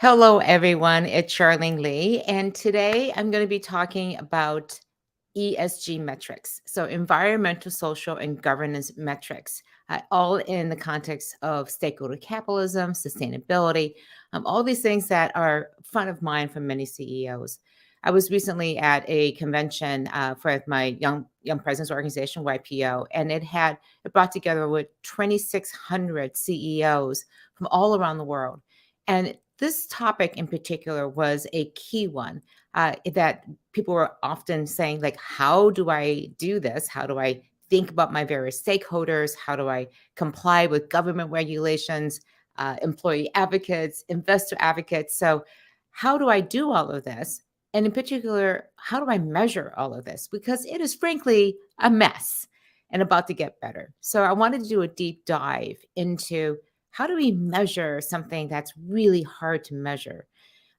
Hello, everyone. It's Charlene Lee, and today I'm going to be talking about ESG metrics. So, environmental, social, and governance metrics, all in the context of stakeholder capitalism, sustainability, all these things that are front of mind for many CEOs. I was recently at a convention for my young presidents organization YPO, and it brought together with 2,600 CEOs from all around the world. And this topic in particular was a key one that people were often saying, like, how do I do this? How do I think about my various stakeholders? How do I comply with government regulations, employee advocates, investor advocates? So, how do I do all of this? And in particular, how do I measure all of this? Because it is frankly a mess and about to get better. So, I wanted to do a deep dive into how do we measure something that's really hard to measure?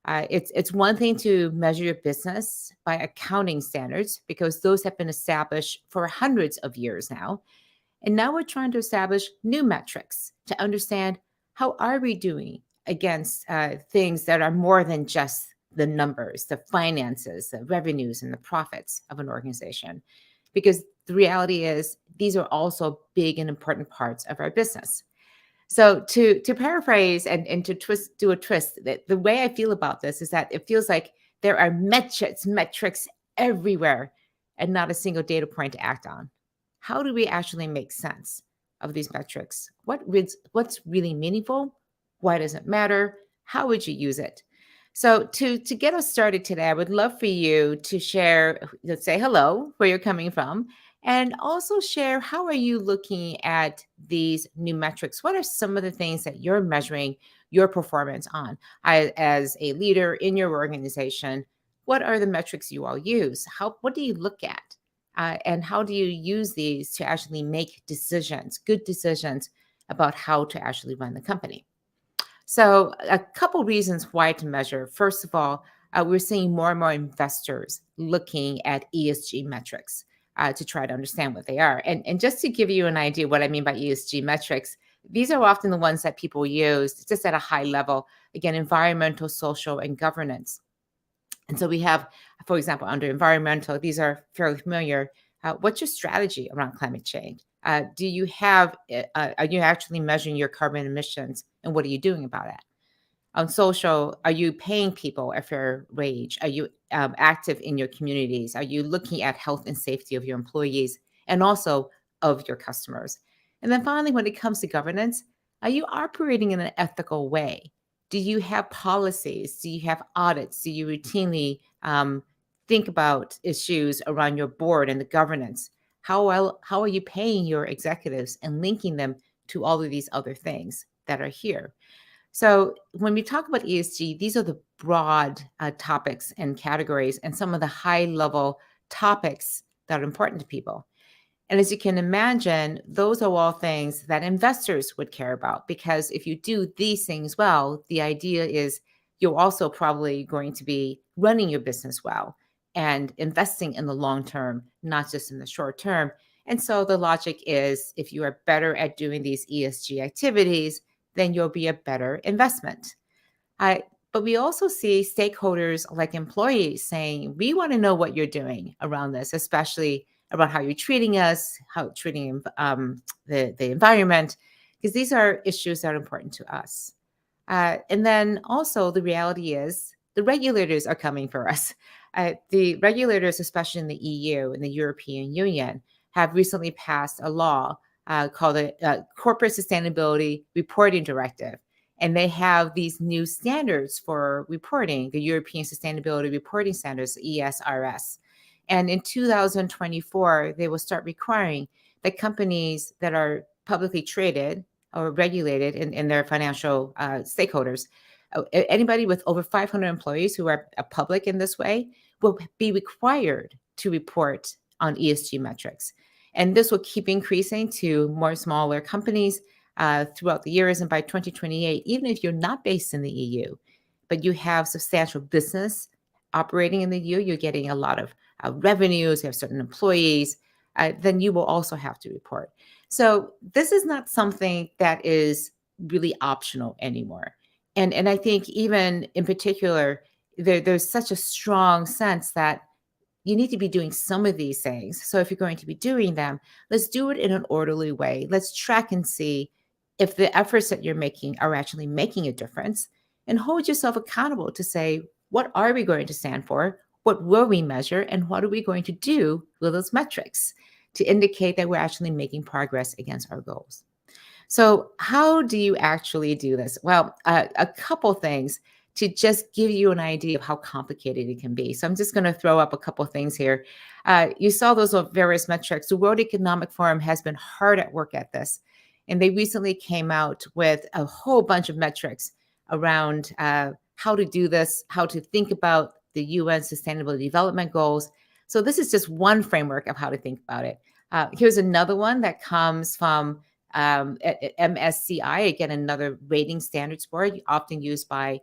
It's one thing to measure your business by accounting standards because those have been established for hundreds of years now. And now we're trying to establish new metrics to understand how are we doing against things that are more than just the numbers, the finances, the revenues, and the profits of an organization. Because the reality is these are also big and important parts of our business. So to paraphrase and to do a twist, the way I feel about this is that it feels like there are metrics everywhere, and not a single data point to act on. How do we actually make sense of these metrics? What's really meaningful? Why does it matter? How would you use it? So to get us started today, I would love for you to share, let's say hello, where you're coming from, and also share how are you looking at these new metrics? What are some of the things that you're measuring your performance on? As a leader in your organization, what are the metrics you all use? What do you look at? And how do you use these to actually make decisions, good decisions about how to actually run the company? So, a couple reasons why to measure. First of all, we're seeing more and more investors looking at ESG metrics to try to understand what they are. And just to give you an idea what I mean by ESG metrics, these are often the ones that people use just at a high level. Again, environmental, social, and governance. And so we have, for example, under environmental, these are fairly familiar. What's your strategy around climate change? Are you actually measuring your carbon emissions and what are you doing about it? On social, are you paying people a fair wage? Are you active in your communities? Are you looking at health and safety of your employees and also of your customers? And then finally, when it comes to governance, are you operating in an ethical way? Do you have policies? Do you have audits? Do you routinely think about issues around your board and the governance? How are you paying your executives and linking them to all of these other things that are here? So, when we talk about ESG, these are the broad topics and categories, and some of the high level topics that are important to people. And as you can imagine, those are all things that investors would care about because if you do these things well, the idea is you're also probably going to be running your business well and investing in the long term, not just in the short term. And so the logic is if you are better at doing these ESG activities, then you'll be a better investment. I, but we also see stakeholders like employees saying, we want to know what you're doing around this, especially around how you're treating us, how you're treating the environment, because these are issues that are important to us. And then also the reality is the regulators are coming for us. The regulators, especially in the EU and the European Union, have recently passed a law called the Corporate Sustainability Reporting Directive. And they have these new standards for reporting, the European Sustainability Reporting Standards, ESRS. And in 2024, they will start requiring that companies that are publicly traded or regulated in their financial stakeholders, anybody with over 500 employees who are public in this way will be required to report on ESG metrics. And this will keep increasing to more smaller companies throughout the years. And by 2028, even if you're not based in the EU, but you have substantial business operating in the EU, you're getting a lot of revenues, you have certain employees, then you will also have to report. So this is not something that is really optional anymore. And I think even in particular, there's such a strong sense that you need to be doing some of these things. So if you're going to be doing them, let's do it in an orderly way. Let's track and see if the efforts that you're making are actually making a difference, and hold yourself accountable to say, what are we going to stand for? What will we measure? And what are we going to do with those metrics to indicate that we're actually making progress against our goals? So, how do you actually do this? Well, a couple things to just give you an idea of how complicated it can be. So, I'm just going to throw up a couple things here. You saw those various metrics. The World Economic Forum has been hard at work at this, and they recently came out with a whole bunch of metrics around how to do this, how to think about the UN Sustainable Development Goals. So, this is just one framework of how to think about it. Here's another one that comes from at MSCI, again, another rating standards board often used by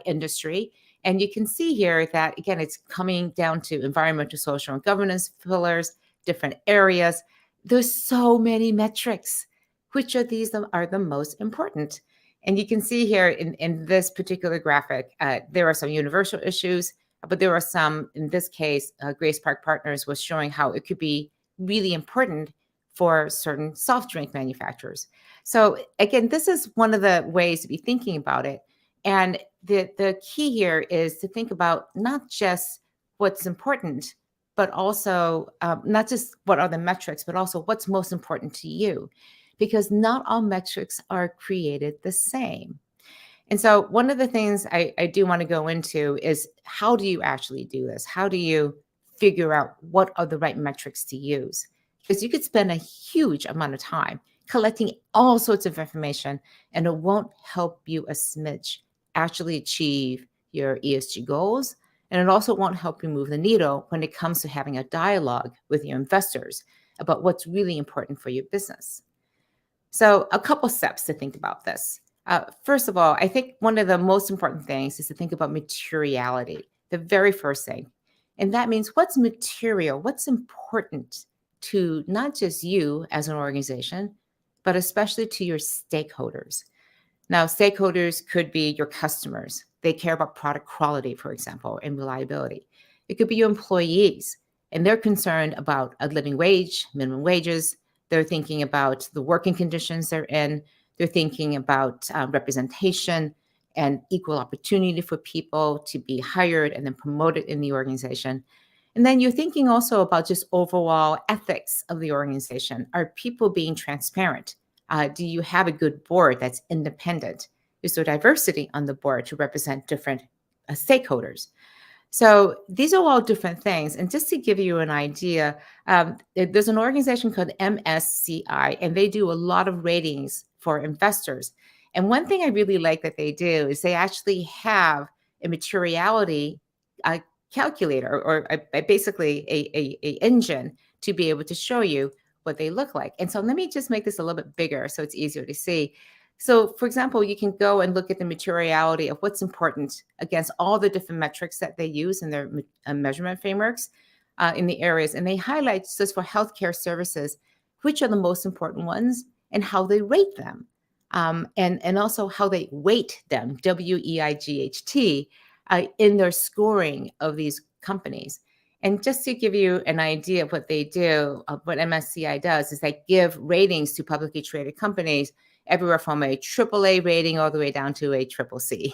industry. And you can see here that, again, it's coming down to environmental, social, and governance pillars, different areas. There's so many metrics. Which of these are the most important? And you can see here in this particular graphic, there are some universal issues, but there are some, in this case, Grace Park Partners was showing how it could be really important for certain soft drink manufacturers. So again, this is one of the ways to be thinking about it. And the key here is to think about not just what's important, but also not just what are the metrics, but also what's most important to you, because not all metrics are created the same. And so one of the things I do want to go into is, how do you actually do this? How do you figure out what are the right metrics to use? Because you could spend a huge amount of time collecting all sorts of information, and it won't help you a smidge actually achieve your ESG goals. And it also won't help you move the needle when it comes to having a dialogue with your investors about what's really important for your business. So, a couple steps to think about this. First of all, I think one of the most important things is to think about materiality, the very first thing. And that means what's material, what's important to not just you as an organization, but especially to your stakeholders. Now, stakeholders could be your customers. They care about product quality, for example, and reliability. It could be your employees, and they're concerned about a living wage, minimum wages. They're thinking about the working conditions they're in. They're thinking about representation and equal opportunity for people to be hired and then promoted in the organization. And then you're thinking also about just overall ethics of the organization. Are people being transparent? Do you have a good board that's independent? Is there diversity on the board to represent different stakeholders? So these are all different things. And just to give you an idea, there's an organization called MSCI, and they do a lot of ratings for investors. And one thing I really like that they do is they actually have a materiality calculator, or basically a engine to be able to show you what they look like. And so let me just make this a little bit bigger so it's easier to see. So, for example, you can go and look at the materiality of what's important against all the different metrics that they use in their measurement frameworks in the areas. And they highlight, just for healthcare services, which are the most important ones and how they rate them. And also how they weight them, WEIGHT, in their scoring of these companies. And just to give you an idea of what they do, what MSCI does is they give ratings to publicly traded companies everywhere from a AAA rating all the way down to a triple C.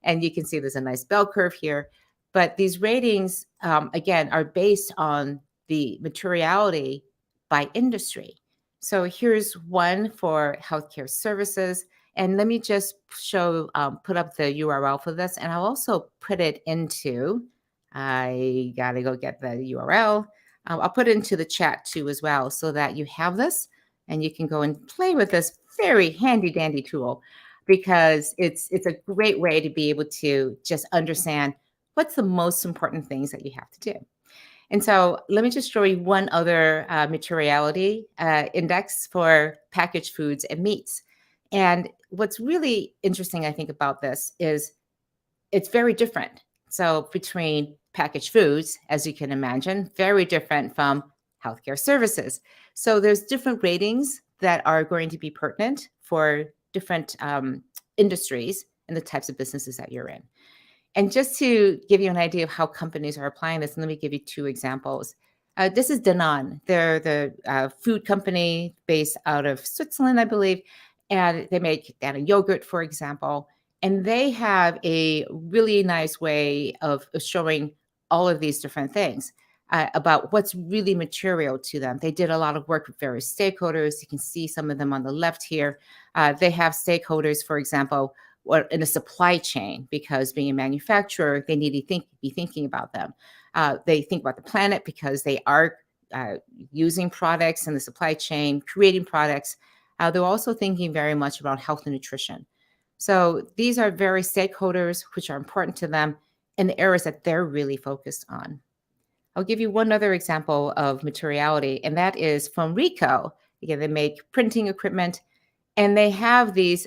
And you can see there's a nice bell curve here. But these ratings, again, are based on the materiality by industry. So here's one for healthcare services. And let me just put up the URL for this. And I'll also put it into, I got to go get the URL. I'll put it into the chat too as well, so that you have this and you can go and play with this very handy dandy tool, because it's a great way to be able to just understand what's the most important things that you have to do. And so let me just show you one other materiality index for packaged foods and meats. And what's really interesting, I think, about this is it's very different. So between packaged foods, as you can imagine, very different from healthcare services. So there's different ratings that are going to be pertinent for different industries. and the types of businesses that you're in. And just to give you an idea of how companies are applying this, let me give you two examples. This is Danone. They're the food company based out of Switzerland, I believe, and they make Dana yogurt, for example. And they have a really nice way of showing all of these different things about what's really material to them. They did a lot of work with various stakeholders. You can see some of them on the left here. They have stakeholders, for example, or in a supply chain, because being a manufacturer, they need to be thinking about them. They think about the planet because they are using products in the supply chain, creating products. They're also thinking very much about health and nutrition. So these are various stakeholders which are important to them in the areas that they're really focused on. I'll give you one other example of materiality, and that is from Ricoh. Again, they make printing equipment, and they have these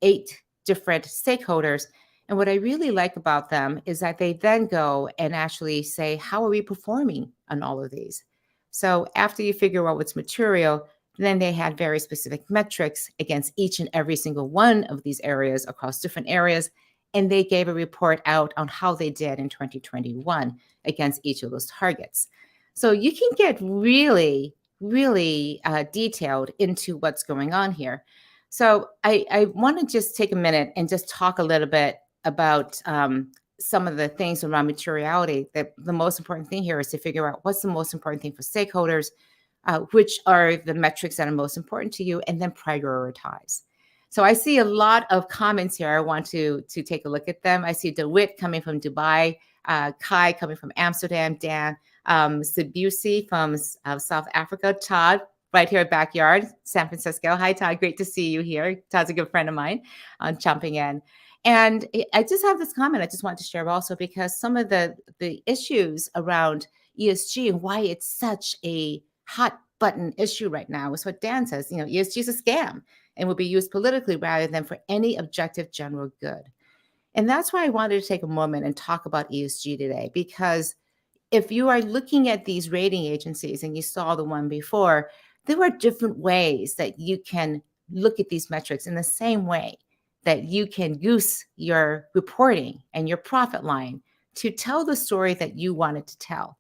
8 different stakeholders. And what I really like about them is that they then go and actually say, how are we performing on all of these? So after you figure out what's material, then they had very specific metrics against each and every single one of these areas across different areas. And they gave a report out on how they did in 2021 against each of those targets. So you can get really, really detailed into what's going on here. So I want to just take a minute and just talk a little bit about some of the things around materiality. That the most important thing here is to figure out what's the most important thing for stakeholders, which are the metrics that are most important to you, and then prioritize. So I see a lot of comments here. I want to take a look at them. I see DeWitt coming from Dubai, Kai coming from Amsterdam, Dan Sibusi from South Africa, Todd right here at Backyard, San Francisco. Hi, Todd. Great to see you here. Todd's a good friend of mine jumping in. And I just have this comment I just want to share also, because some of the issues around ESG and why it's such a hot button issue right now is what Dan says. ESG is a scam and will be used politically rather than for any objective general good. And that's why I wanted to take a moment and talk about ESG today, because if you are looking at these rating agencies, and you saw the one before, there are different ways that you can look at these metrics in the same way that you can use your reporting and your profit line to tell the story that you wanted to tell.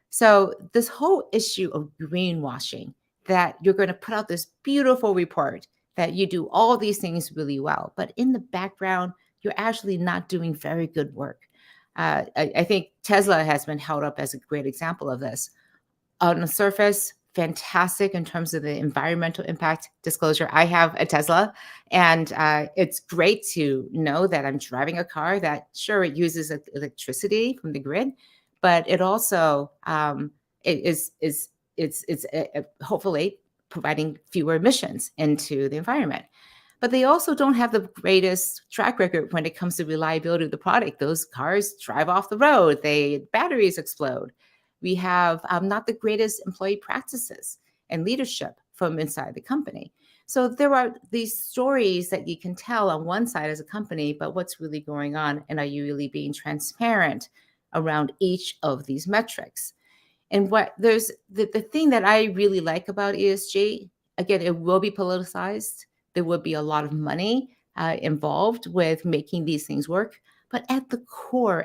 So this whole issue of greenwashing, that you're going to put out this beautiful report that you do all these things really well, but in the background, you're actually not doing very good work. I think Tesla has been held up as a great example of this. On the surface, fantastic in terms of the environmental impact disclosure. I have a Tesla, and it's great to know that I'm driving a car that, sure, it uses electricity from the grid, but it also it's hopefully providing fewer emissions into the environment. But they also don't have the greatest track record when it comes to reliability of the product. Those cars drive off the road, batteries explode. We have not the greatest employee practices and leadership from inside the company. So there are these stories that you can tell on one side as a company, but what's really going on, and are you really being transparent around each of these metrics? And what there's the thing that I really like about ESG, again, it will be politicized. There will be a lot of money involved with making these things work. But at the core,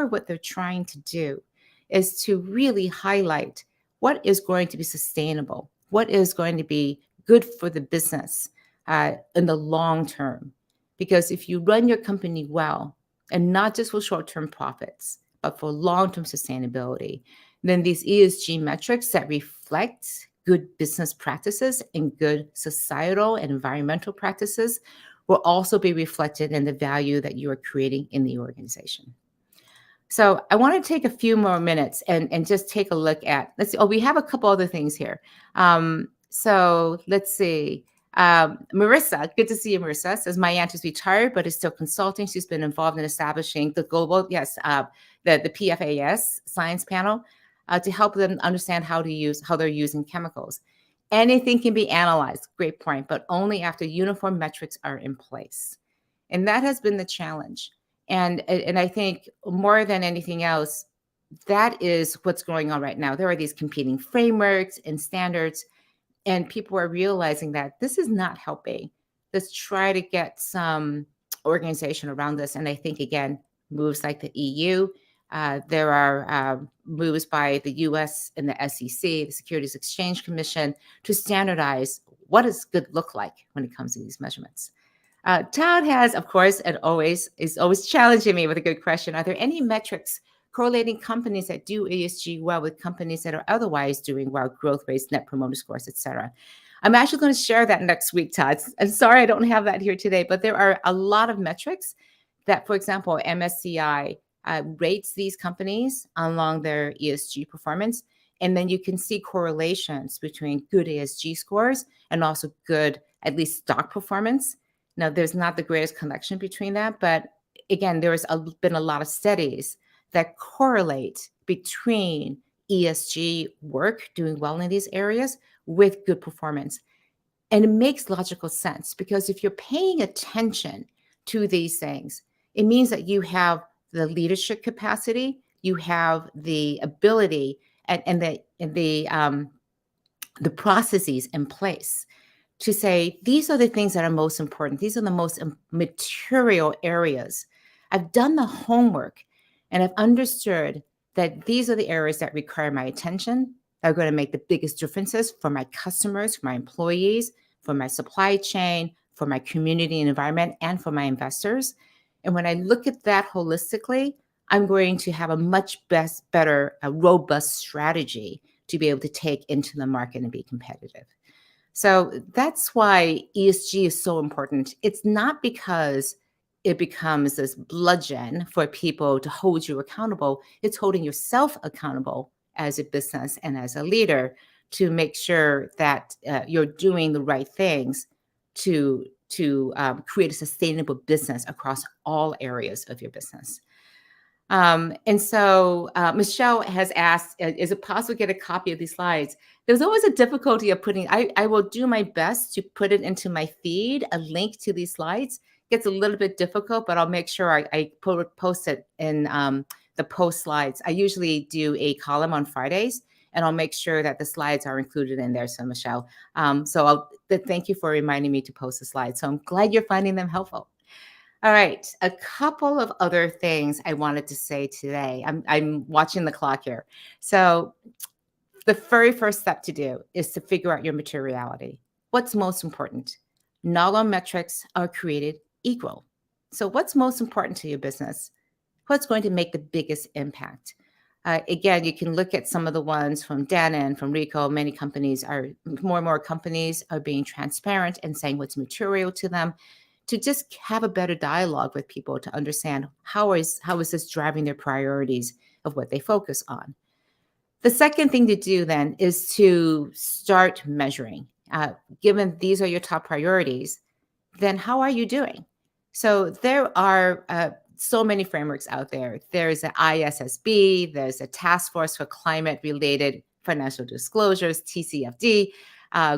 what they're trying to do is to really highlight what is going to be sustainable, what is going to be good for the business in the long term. Because if you run your company well, and not just for short-term profits, but for long-term sustainability, then these ESG metrics that reflect good business practices and good societal and environmental practices will also be reflected in the value that you are creating in the organization. So I want to take a few more minutes and just take a look at, let's see, we have a couple other things here. So let's see. Marissa, good to see you, Marissa, says my aunt is retired, but is still consulting. She's been involved in establishing the global, the PFAS science panel to help them understand how they're using chemicals. Anything can be analyzed, great point, but only after uniform metrics are in place. And that has been the challenge. And I think more than anything else, that is what's going on right now. There are these competing frameworks and standards, and people are realizing that this is not helping. Let's try to get some organization around this. And I think, again, moves like the EU, there are moves by the US and the SEC, the Securities Exchange Commission, to standardize what does good look like when it comes to these measurements. Todd has, of course, and is always challenging me with a good question. Are there any metrics correlating companies that do ESG well with companies that are otherwise doing well, growth rates, net promoter scores, et cetera? I'm actually going to share that next week, Todd. I'm sorry I don't have that here today, but there are a lot of metrics that, for example, MSCI rates these companies along their ESG performance. And then you can see correlations between good ESG scores and also good, at least stock performance. Now, there's not the greatest connection between that, but again, there's been a lot of studies that correlate between ESG work, doing well in these areas, with good performance. And it makes logical sense because if you're paying attention to these things, it means that you have the leadership capacity, you have the ability and the processes in place to say, these are the things that are most important. These are the most material areas. I've done the homework and I've understood that these are the areas that require my attention, that are going to make the biggest differences for my customers, for my employees, for my supply chain, for my community and environment, and for my investors. And when I look at that holistically, I'm going to have a much better, robust strategy to be able to take into the market and be competitive. So that's why ESG is so important. It's not because it becomes this bludgeon for people to hold you accountable. It's holding yourself accountable as a business and as a leader to make sure that you're doing the right things to create a sustainable business across all areas of your business. And so Michelle has asked, is it possible to get a copy of these slides? There's always a difficulty of putting, I will do my best to put it into my feed, a link to these slides. It gets a little bit difficult, but I'll make sure I post it in the post slides. I usually do a column on Fridays, and I'll make sure that the slides are included in there. So Michelle, thank you for reminding me to post the slides. So I'm glad you're finding them helpful. All right, a couple of other things I wanted to say today. I'm watching the clock here. So the very first step to do is to figure out your materiality. What's most important? Not all metrics are created equal. So what's most important to your business? What's going to make the biggest impact? Again, you can look at some of the ones from Dana and from Rico. More and more companies are being transparent and saying what's material to them, to just have a better dialogue with people to understand how is this driving their priorities of what they focus on. The second thing to do then is to start measuring. Given these are your top priorities, then how are you doing? So there are so many frameworks out there. There's an ISSB, there's a Task Force for Climate-Related Financial Disclosures, TCFD,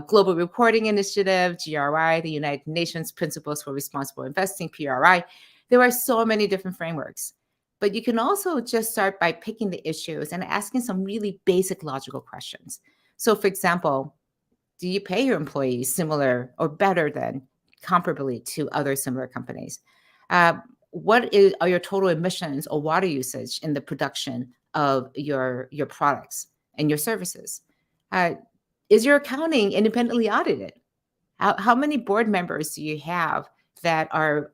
Global Reporting Initiative, GRI, the United Nations Principles for Responsible Investing, PRI. There are so many different frameworks. But you can also just start by picking the issues and asking some really basic logical questions. So, for example, do you pay your employees similar or better than comparably to other similar companies? What are your total emissions or water usage in the production of your products and your services? Is your accounting independently audited? How many board members do you have that are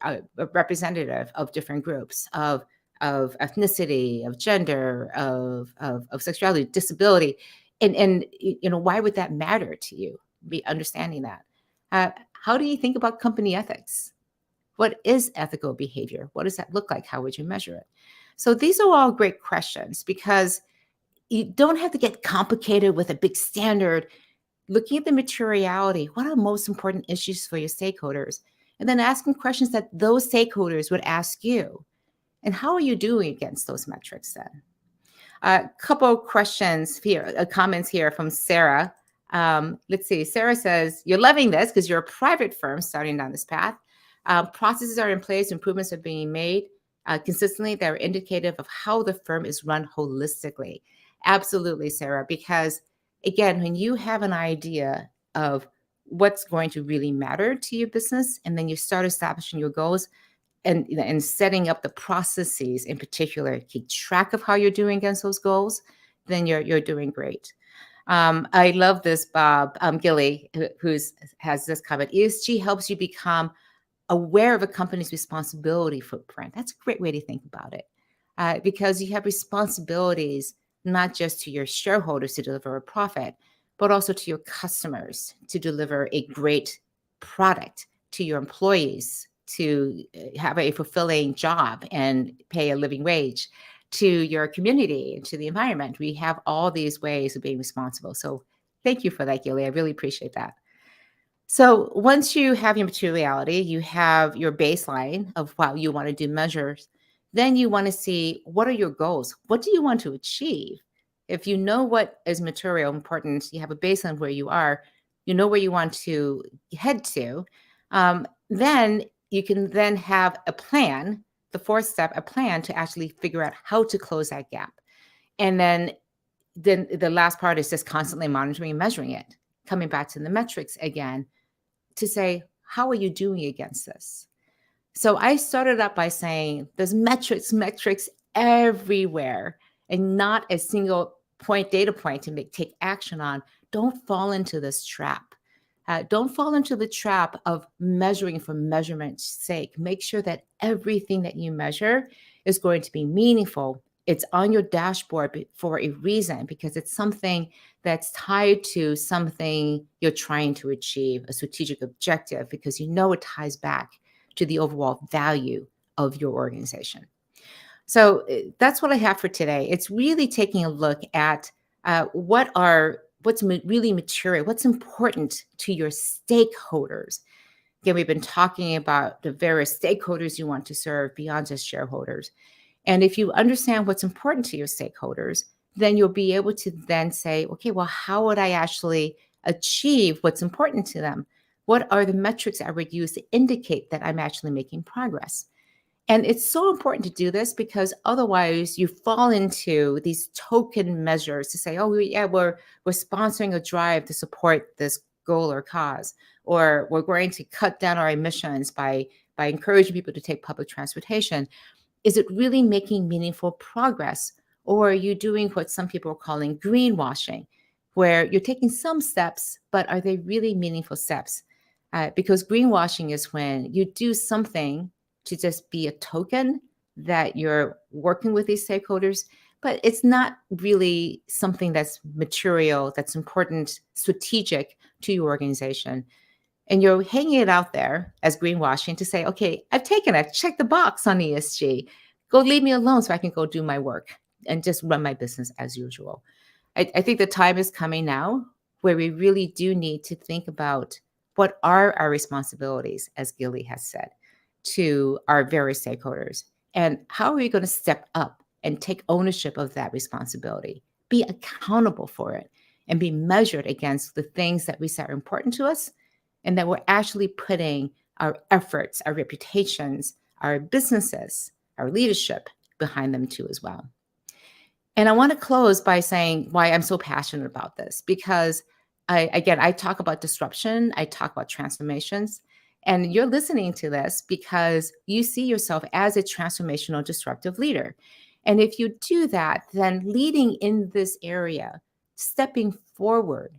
representative of different groups, of ethnicity, of gender, of sexuality, disability? And why would that matter to you? Be understanding that. How do you think about company ethics? What is ethical behavior? What does that look like? How would you measure it? So these are all great questions because you don't have to get complicated with a big standard. Looking at the materiality, what are the most important issues for your stakeholders? And then asking questions that those stakeholders would ask you. And how are you doing against those metrics then? A couple of questions here, comments here from Sarah. Let's see. Sarah says, you're loving this because you're a private firm starting down this path. Processes are in place, improvements are being made consistently that are indicative of how the firm is run holistically. Absolutely, Sarah, because again, when you have an idea of what's going to really matter to your business, and then you start establishing your goals, and setting up the processes in particular, keep track of how you're doing against those goals, then you're doing great. I love this, Bob Gilly, who's has this comment. ESG helps you become aware of a company's responsibility footprint. That's a great way to think about it, because you have responsibilities not just to your shareholders to deliver a profit, but also to your customers to deliver a great product, to your employees to have a fulfilling job and pay a living wage, to your community, to the environment. We have all these ways of being responsible. So thank you for that, Gilly. I really appreciate that. So once you have your materiality, you have your baseline of what you want to do measures, then you want to see what are your goals? What do you want to achieve? If you know what is material important, you have a baseline where you are, you know where you want to head to, then you can then have a plan, the fourth step, a plan to actually figure out how to close that gap. And then the last part is just constantly monitoring and measuring it, coming back to the metrics again to say, how are you doing against this? So I started up by saying there's metrics everywhere, and not a single data point to take action on. Don't fall into this trap. Don't fall into the trap of measuring for measurement's sake. Make sure that everything that you measure is going to be meaningful. It's on your dashboard for a reason, because it's something that's tied to something you're trying to achieve, a strategic objective, because you know it ties back to the overall value of your organization. So that's what I have for today. It's really taking a look at what's really material, what's important to your stakeholders. Again, we've been talking about the various stakeholders you want to serve beyond just shareholders. And if you understand what's important to your stakeholders, then you'll be able to then say, okay, well, how would I actually achieve what's important to them? What are the metrics I would use to indicate that I'm actually making progress? And it's so important to do this, because otherwise you fall into these token measures to say, oh, yeah, we're sponsoring a drive to support this goal or cause, or we're going to cut down our emissions by encouraging people to take public transportation. Is it really making meaningful progress? Or are you doing what some people are calling greenwashing, where you're taking some steps, but are they really meaningful steps? Because greenwashing is when you do something to just be a token that you're working with these stakeholders, but it's not really something that's material, that's important, strategic to your organization. And you're hanging it out there as greenwashing to say, okay, I've checked the box on ESG. Go leave me alone so I can go do my work and just run my business as usual. I think the time is coming now where we really do need to think about what are our responsibilities, as Gilly has said, to our various stakeholders. And how are we going to step up and take ownership of that responsibility, be accountable for it, and be measured against the things that we say are important to us, and that we're actually putting our efforts, our reputations, our businesses, our leadership behind them too as well. And I want to close by saying why I'm so passionate about this, because I talk about disruption, I talk about transformations, and you're listening to this because you see yourself as a transformational disruptive leader. And if you do that, then leading in this area, stepping forward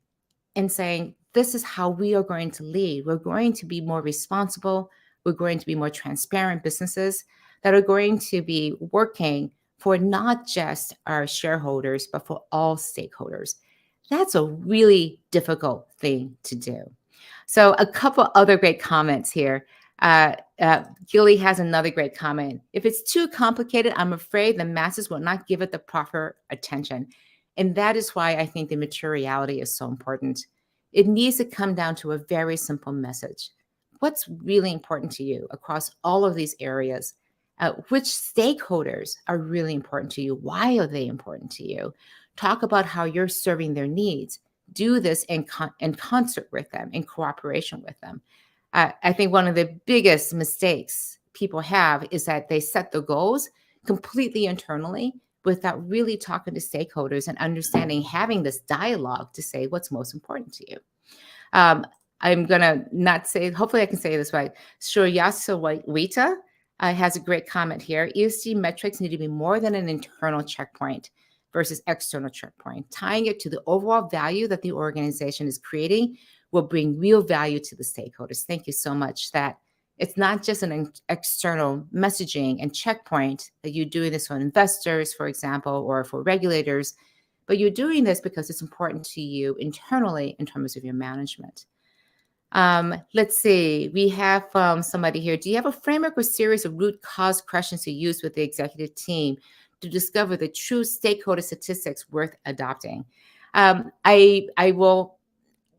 and saying, this is how we are going to lead. We're going to be more responsible. We're going to be more transparent businesses that are going to be working for not just our shareholders, but for all stakeholders. That's a really difficult thing to do. So a couple other great comments here. Gilly has another great comment. If it's too complicated, I'm afraid the masses will not give it the proper attention. And that is why I think the materiality is so important. It needs to come down to a very simple message. What's really important to you across all of these areas? Which stakeholders are really important to you? Why are they important to you? Talk about how you're serving their needs. Do this in concert with them, in cooperation with them. I think one of the biggest mistakes people have is that they set the goals completely internally without really talking to stakeholders and understanding, having this dialogue to say what's most important to you. I'm going to not say, hopefully I can say this right, Shuryasawita has a great comment here. ESG metrics need to be more than an internal checkpoint versus external checkpoint. Tying it to the overall value that the organization is creating will bring real value to the stakeholders. Thank you so much. That it's not just an external messaging and checkpoint that you're doing this for investors, for example, or for regulators, but you're doing this because it's important to you internally in terms of your management. Let's see. We have somebody here. Do you have a framework or series of root cause questions you use with the executive team to discover the true stakeholder statistics worth adopting? I will.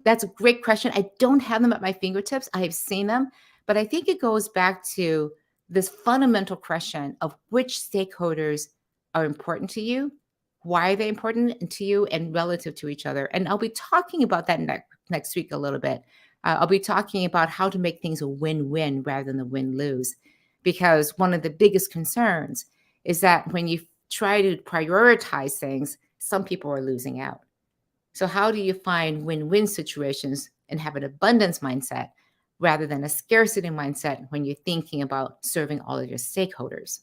That's a great question. I don't have them at my fingertips. I have seen them, but I think it goes back to this fundamental question of which stakeholders are important to you, why are they important to you, and relative to each other. And I'll be talking about that next week a little bit. I'll be talking about how to make things a win-win rather than a win-lose, because one of the biggest concerns is that when you try to prioritize things, some people are losing out. So how do you find win-win situations and have an abundance mindset rather than a scarcity mindset when you're thinking about serving all of your stakeholders?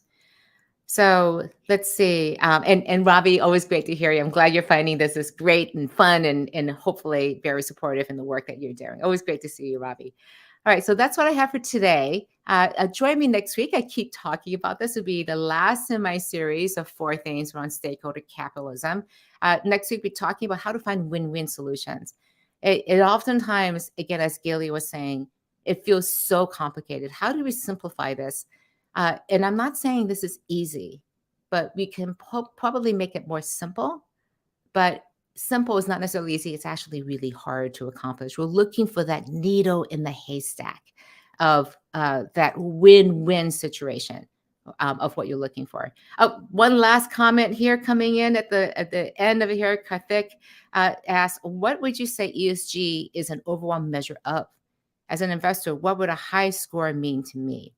So let's see. And Robbie, always great to hear you. I'm glad you're finding this is great and fun and hopefully very supportive in the work that you're doing. Always great to see you, Robbie. All right, so that's what I have for today. Join me next week. I keep talking about this. Will be the last in my series of 4 things around stakeholder capitalism. Next week, we'll be talking about how to find win-win solutions. It oftentimes, again, as Gailey was saying, it feels so complicated. How do we simplify this? And I'm not saying this is easy, but we can probably make it more simple. But simple is not necessarily easy. It's actually really hard to accomplish. We're looking for that needle in the haystack of that win-win situation of what you're looking for. One last comment here coming in at the end of it here. Karthik asks, what would you say ESG is an overall measure of? As an investor, what would a high score mean to me?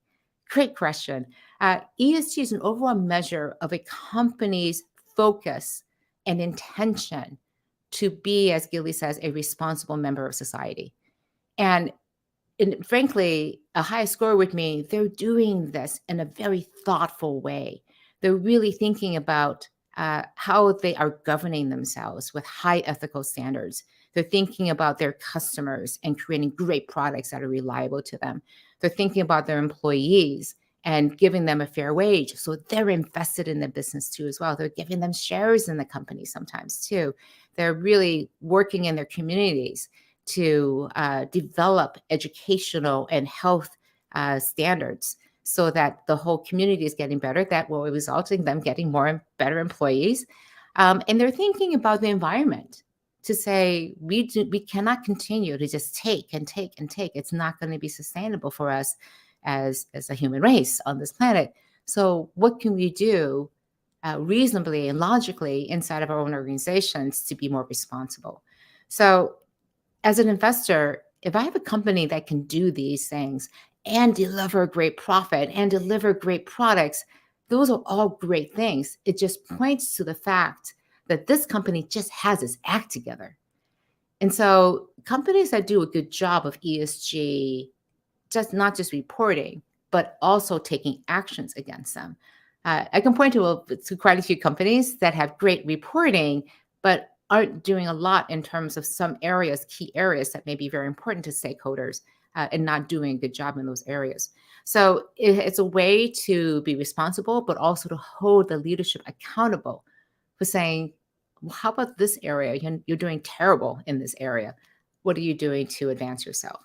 Great question. ESG is an overall measure of a company's focus and intention to be, as Gilly says, a responsible member of society. And frankly, a high score would mean they're doing this in a very thoughtful way. They're really thinking about how they are governing themselves with high ethical standards. They're thinking about their customers and creating great products that are reliable to them. They're thinking about their employees and giving them a fair wage. So they're invested in the business too as well. They're giving them shares in the company sometimes too. They're really working in their communities to develop educational and health standards so that the whole community is getting better. That will result in them getting more and better employees. And they're thinking about the environment to say, we cannot continue to just take and take and take. It's not going to be sustainable for us as a human race on this planet. So what can we do reasonably and logically inside of our own organizations to be more responsible? So as an investor, if I have a company that can do these things and deliver great profit and deliver great products, those are all great things. It just points to the fact that this company just has its act together. And so companies that do a good job of ESG, not just reporting, but also taking actions against them. I can point to quite a few companies that have great reporting, but aren't doing a lot in terms of some areas, key areas that may be very important to stakeholders and not doing a good job in those areas. So it's a way to be responsible, but also to hold the leadership accountable for saying, well, how about this area? You're doing terrible in this area. What are you doing to advance yourself?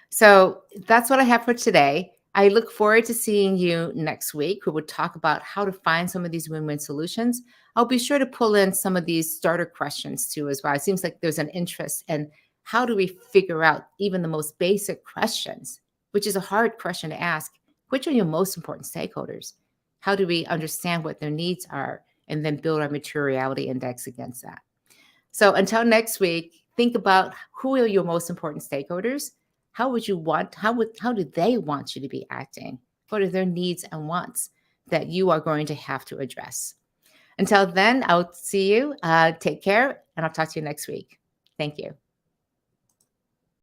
So that's what I have for today. I look forward to seeing you next week. We will talk about how to find some of these win-win solutions. I'll be sure to pull in some of these starter questions too as well. It seems like there's an interest in how do we figure out even the most basic questions, which is a hard question to ask. Which are your most important stakeholders? How do we understand what their needs are and then build our materiality index against that? So until next week, think about who are your most important stakeholders. How do they want you to be acting? What are their needs and wants that you are going to have to address? Until then, I'll see you. Take care, and I'll talk to you next week. Thank you.